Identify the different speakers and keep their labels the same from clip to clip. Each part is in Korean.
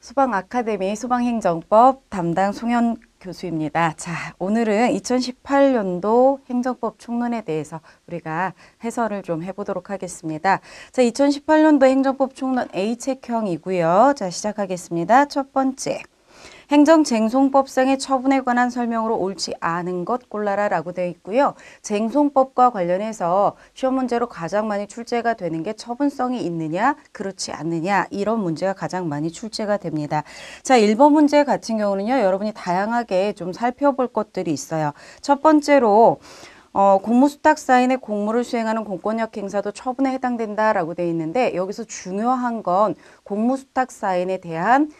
Speaker 1: 소방 아카데미 소방행정법 담당 송현 교수입니다. 자, 오늘은 2018년도 행정법 총론에 대해서 우리가 해설을 좀 해보도록 하겠습니다. 자, 2018년도 행정법 총론 A책형이고요. 자, 시작하겠습니다. 첫 번째. 행정쟁송법상의 처분에 관한 설명으로 옳지 않은 것 골라라 라고 되어 있고요. 쟁송법과 관련해서 시험 문제로 가장 많이 출제가 되는 게 처분성이 있느냐 그렇지 않느냐 이런 문제가 가장 많이 출제가 됩니다. 자, 1번 문제 같은 경우는요. 여러분이 다양하게 좀 살펴볼 것들이 있어요. 첫 번째로 공무수탁 사인의 공무를 수행하는 공권력 행사도 처분에 해당된다라고 되어 있는데 여기서 중요한 건 공무수탁 사인에 대한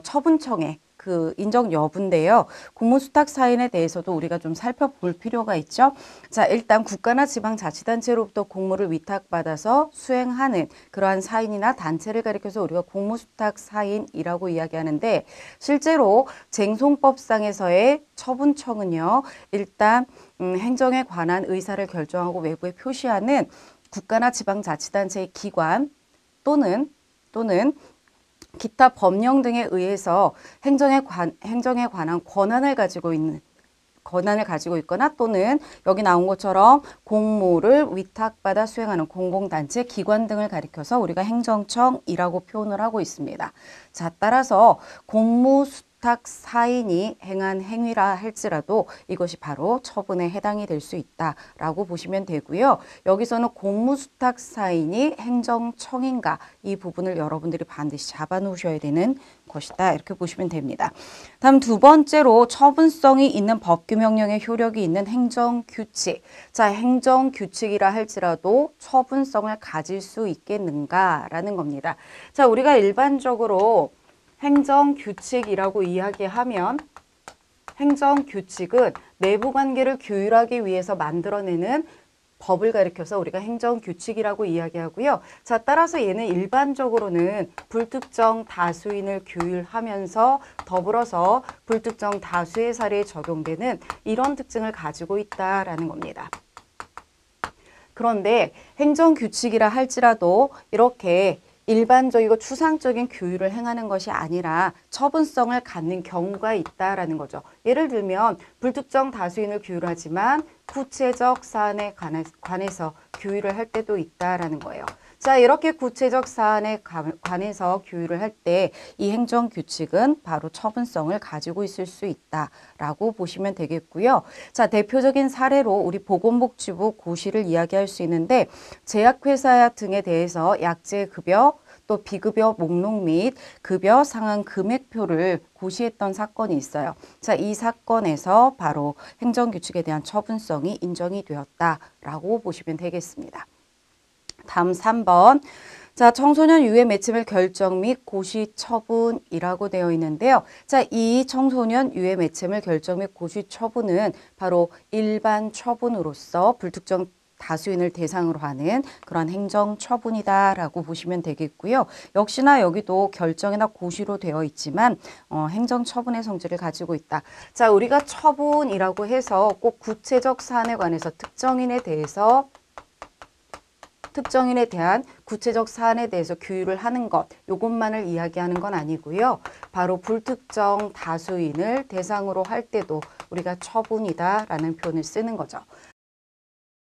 Speaker 1: 처분청의 그 인정 여부인데요. 공무수탁 사인에 대해서도 우리가 좀 살펴볼 필요가 있죠. 자, 일단 국가나 지방자치단체로부터 공무를 위탁받아서 수행하는 그러한 사인이나 단체를 가리켜서 우리가 공무수탁 사인이라고 이야기하는데 실제로 쟁송법상에서의 처분청은요. 일단 행정에 관한 의사를 결정하고 외부에 표시하는 국가나 지방자치단체의 기관 또는 기타 법령 등에 의해서 행정에 관한 권한을 가지고 있거나 또는 여기 나온 것처럼 공무를 위탁받아 수행하는 공공단체, 기관 등을 가리켜서 우리가 행정청이라고 표현을 하고 있습니다. 자, 따라서 공무수탁 사인이 행한 행위라 할지라도 이것이 바로 처분에 해당이 될 수 있다라고 보시면 되고요. 여기서는 공무수탁 사인이 행정청인가 이 부분을 여러분들이 반드시 잡아 놓으셔야 되는 것이다. 이렇게 보시면 됩니다. 다음 두 번째로 처분성이 있는 법규명령의 효력이 있는 행정규칙. 자, 행정규칙이라 할지라도 처분성을 가질 수 있겠는가라는 겁니다. 자, 우리가 일반적으로 행정규칙이라고 이야기하면 행정규칙은 내부관계를 규율하기 위해서 만들어내는 법을 가리켜서 우리가 행정규칙이라고 이야기하고요. 자, 따라서 얘는 일반적으로는 불특정 다수인을 규율하면서 더불어서 불특정 다수의 사례에 적용되는 이런 특징을 가지고 있다라는 겁니다. 그런데 행정규칙이라 할지라도 이렇게 일반적이고 추상적인 규율을 행하는 것이 아니라 처분성을 갖는 경우가 있다라는 거죠. 예를 들면 불특정 다수인을 규율하지만 구체적 사안에 관해서 규율을 할 때도 있다라는 거예요. 자, 이렇게 구체적 사안에 관해서 규율을 할 때 이 행정규칙은 바로 처분성을 가지고 있을 수 있다라고 보시면 되겠고요. 자, 대표적인 사례로 우리 보건복지부 고시를 이야기할 수 있는데 제약회사 등에 대해서 약제급여 또 비급여 목록 및 급여 상한 금액표를 고시했던 사건이 있어요. 자, 이 사건에서 바로 행정규칙에 대한 처분성이 인정이 되었다라고 보시면 되겠습니다. 다음 3번. 자, 청소년 유해 매체물 결정 및 고시 처분이라고 되어 있는데요. 자, 이 청소년 유해 매체물 결정 및 고시 처분은 바로 일반 처분으로서 불특정 다수인을 대상으로 하는 그런 행정처분이다라고 보시면 되겠고요. 역시나 여기도 결정이나 고시로 되어 있지만 행정처분의 성질을 가지고 있다. 자, 우리가 처분이라고 해서 꼭 구체적 사안에 관해서 특정인에 대한 구체적 사안에 대해서 규율을 하는 것, 이것만을 이야기하는 건 아니고요. 바로 불특정 다수인을 대상으로 할 때도 우리가 처분이다라는 표현을 쓰는 거죠.